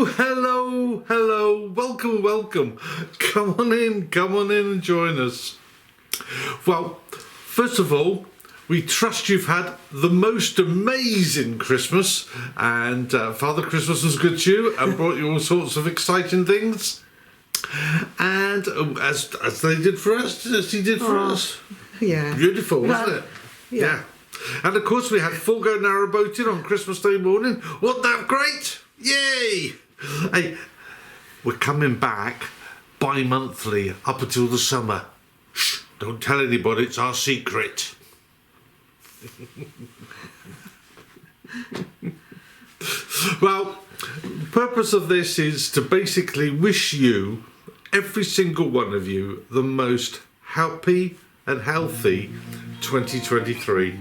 Hello, welcome. Come on in and join us. Well, first of all, we trust you've had the most amazing Christmas, and Father Christmas was good to you and brought you all sorts of exciting things. And as they did for us, as he did for us. Yeah. Beautiful, wasn't it? Yeah. And of course we had full-go narrowboating on Christmas Day morning. Wasn't that great? Yay! Hey, we're coming back bi-monthly up until the summer. Shh, don't tell anybody, it's our secret. Well, the purpose of this is to basically wish you, every single one of you, the most happy and healthy 2023.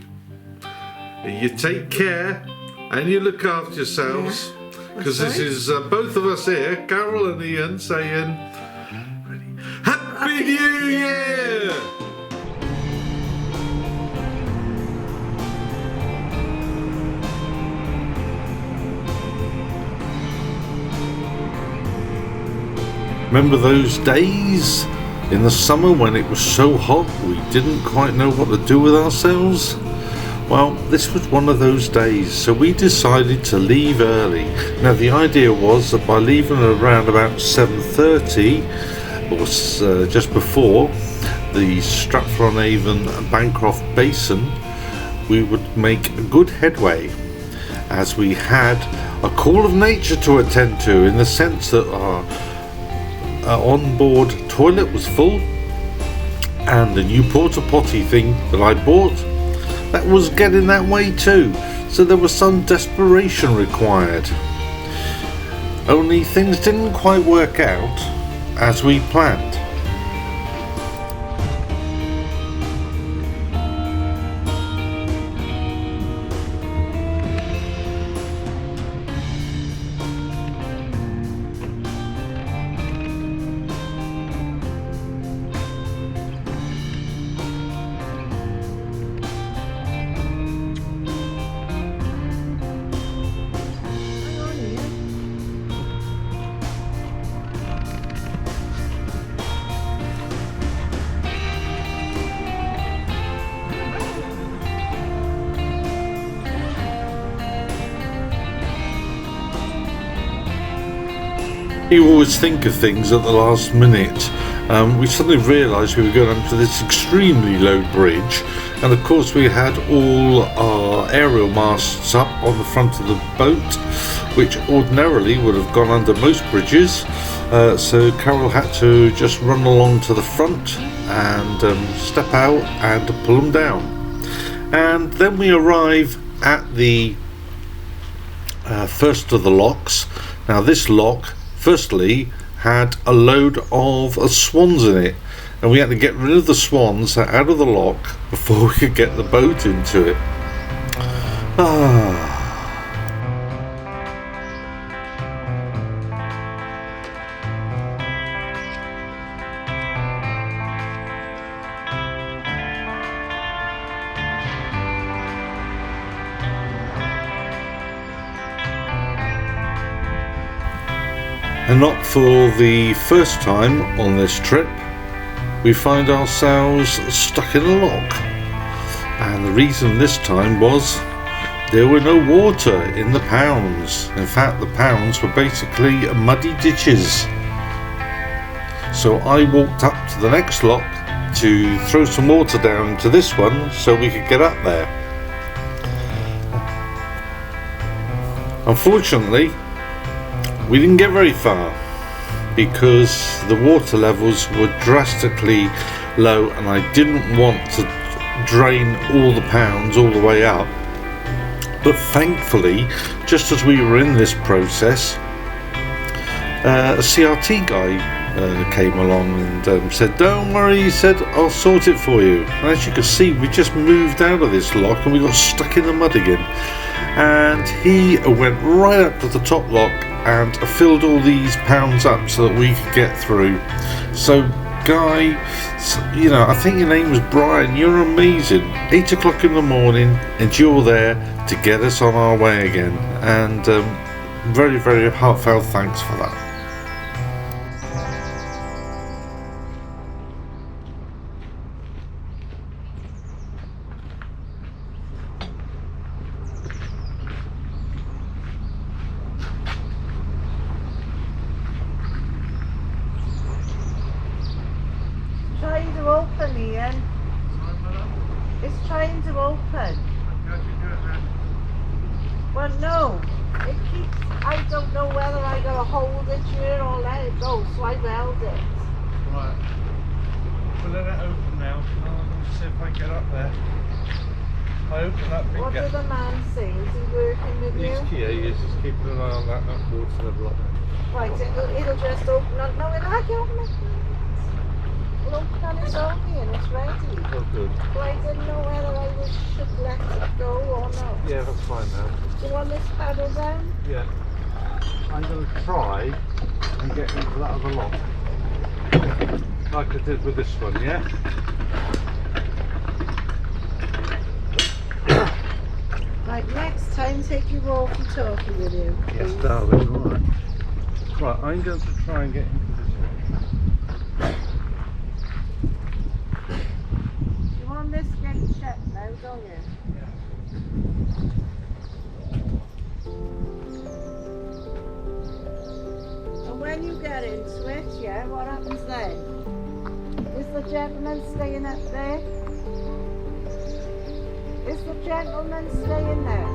You take care and you look after yourselves, because this is both of us here, Carol and Ian, saying Happy New Year! Remember those days in the summer when it was so hot we didn't quite know what to do with ourselves? Well, this was one of those days, so we decided to leave early. Now the idea was that by leaving around about 7:30 or just before the Stratford-upon-Avon Bancroft Basin, we would make good headway, as we had a call of nature to attend to, in the sense that our on-board toilet was full, and the new porta potty thing that I bought, that was getting that way too, so there was some desperation required. Only things didn't quite work out as we planned. You always think of things at the last minute. We suddenly realised we were going up to this extremely low bridge, and of course we had all our aerial masts up on the front of the boat, which ordinarily would have gone under most bridges, so Carol had to just run along to the front and step out and pull them down. And then we arrive at the first of the locks. Now this lock firstly had a load of swans in it, and we had to get rid of the swans out of the lock before we could get the boat into it. And not for the first time on this trip, we find ourselves stuck in a lock. And the reason this time was there were no water in the pounds. In fact, the pounds were basically muddy ditches. So I walked up to the next lock to throw some water down into this one so we could get up there. Unfortunately, we didn't get very far because the water levels were drastically low, and I didn't want to drain all the pounds all the way up. But thankfully, just as we were in this process, a CRT guy came along and said, "Don't worry," he said, "I'll sort it for you." And as you can see, we just moved out of this lock and we got stuck in the mud again. And he went right up to the top lock and filled all these pounds up so that we could get through. So Guy, I think your name was Brian, you're amazing. 8 o'clock in the morning and you're there to get us on our way again. And very, very heartfelt thanks for that. Trying to open, Ian. It's trying to open. Well, no. It keeps. I don't know whether I gotta hold it here or let it go, so I held it. Right. We'll let it open now. I'll see if I get up there. I open that big What did the man say? Is he working with you? He's just keeping an eye on that water level up there. Right, it'll just open on. No, it'll have to open it. It'll open on its own, Ian. It's ready. Oh, good. But I didn't know whether I should let it go or not. Yeah, that's fine now. Do you want this paddle down? Yeah. I'm going to try and get into that other lock. Like I did with this one, yeah? Right, next time take your walkie-talkie with you. Yes, please. darling, alright. Right, I'm going to try and get into this one. You want this gate shut now, don't you? And when you get into it, yeah, what happens then? Is the gentleman staying up there? Is the gentleman staying there?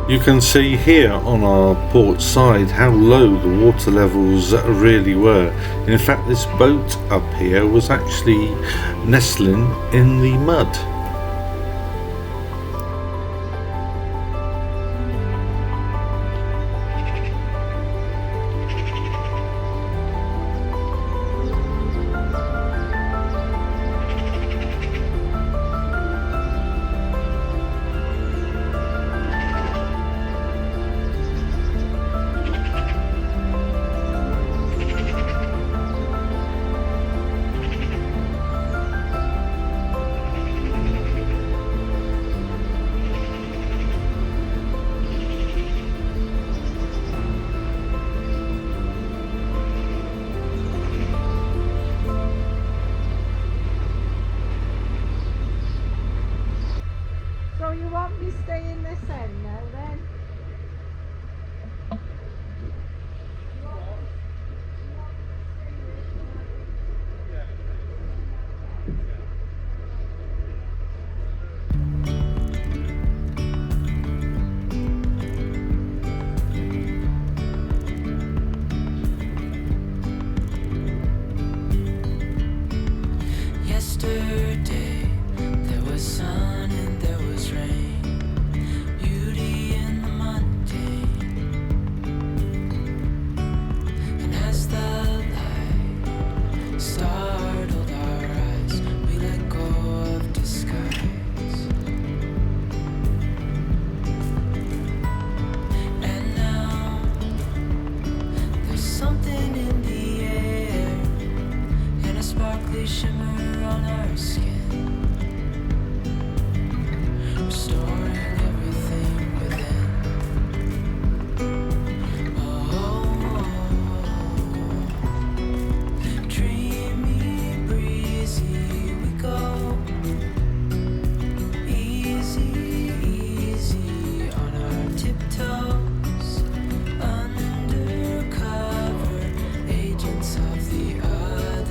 You can see here on our port side how low the water levels really were. In fact, this boat up here was actually nestling in the mud. So you want me to stay in this end now then? Yesterday there was sun and there was rain, beauty in the mundane. And as the light startled our eyes, we let go of disguise. And now there's something in the air, and a sparkly shimmer on our skin, restoring everything within. Dreamy, breezy, we go. Easy, easy on our tiptoes, undercover agents of the other.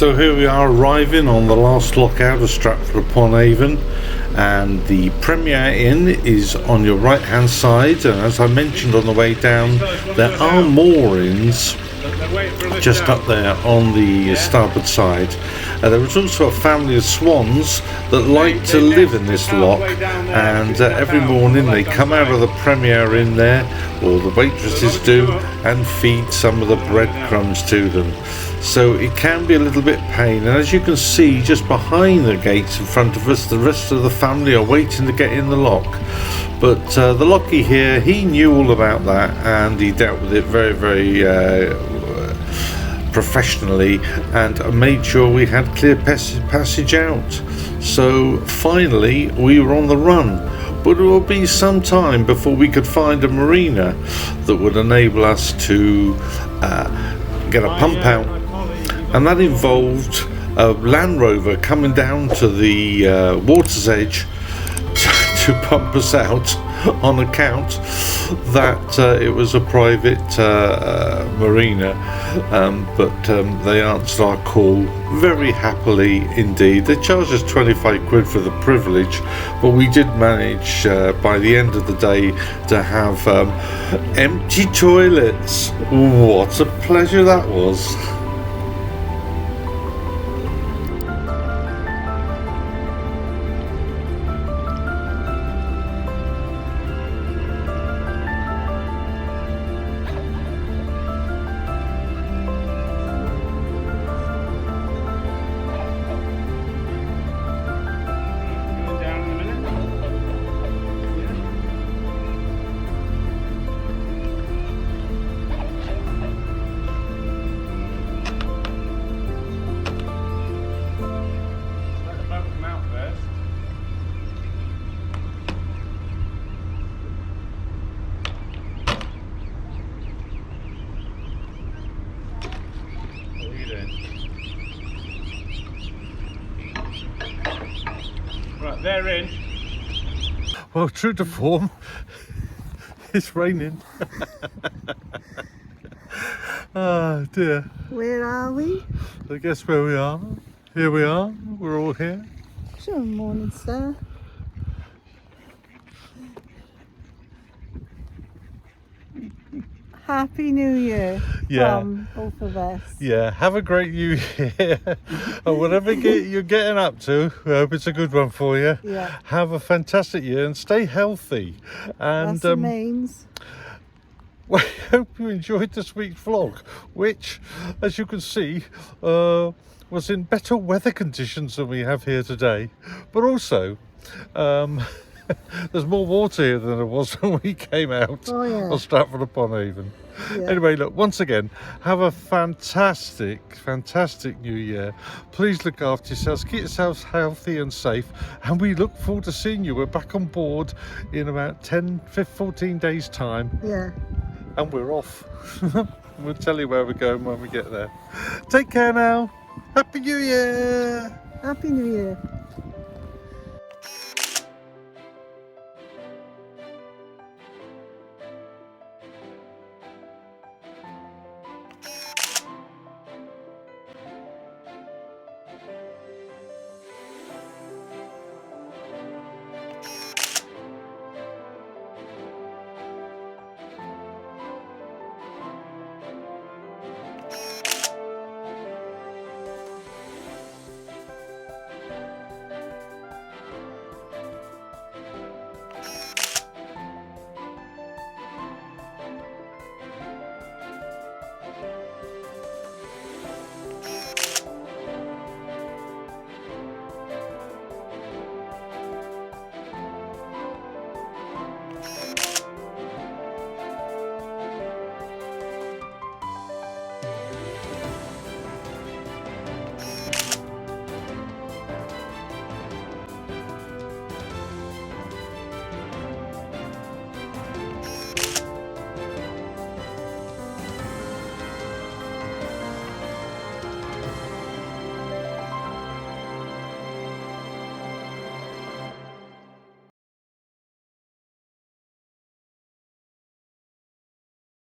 So here we are arriving on the last lockout of Stratford-upon-Avon, and the Premier Inn is on your right hand side, and as I mentioned on the way down, there are more inns just up there on the starboard side. There was also a family of swans that like to live in this lock, and every morning they come out of the Premier Inn there, or the waitresses do, and feed some of the breadcrumbs to them. So it can be a little bit pain, and as you can see just behind the gates in front of us, the rest of the family are waiting to get in the lock. But the lockie here, he knew all about that, and he dealt with it very, very professionally, and made sure we had clear passage out. So finally we were on the run, but it will be some time before we could find a marina that would enable us to get a pump out, and that involved a Land Rover coming down to the water's edge to pump us out, on account that it was a private marina, but they answered our call very happily indeed. They charged us 25 quid for the privilege, but we did manage by the end of the day to have empty toilets. What a pleasure that was. Right, they're in. Well, true to form, it's raining. Oh dear. Where are we? I guess where we are. Here we are. We're all here. Sure, morning star. Happy New Year from both of us. Yeah, have a great New Year. And whatever you're getting up to, I hope it's a good one for you. Yeah. Have a fantastic year and stay healthy. And That's the mains. well, I hope you enjoyed this week's vlog, which, as you can see, was in better weather conditions than we have here today. But also, there's more water here than there was when we came out of Stratford-upon-Avon. Yeah. Anyway, look, once again, have a fantastic New Year. Please look after yourselves, keep yourselves healthy and safe, and we look forward to seeing you. We're back on board in about 14 days time. Yeah. And we're off. We'll tell you where we're going when we get there. Take care now. Happy New Year. Happy New Year.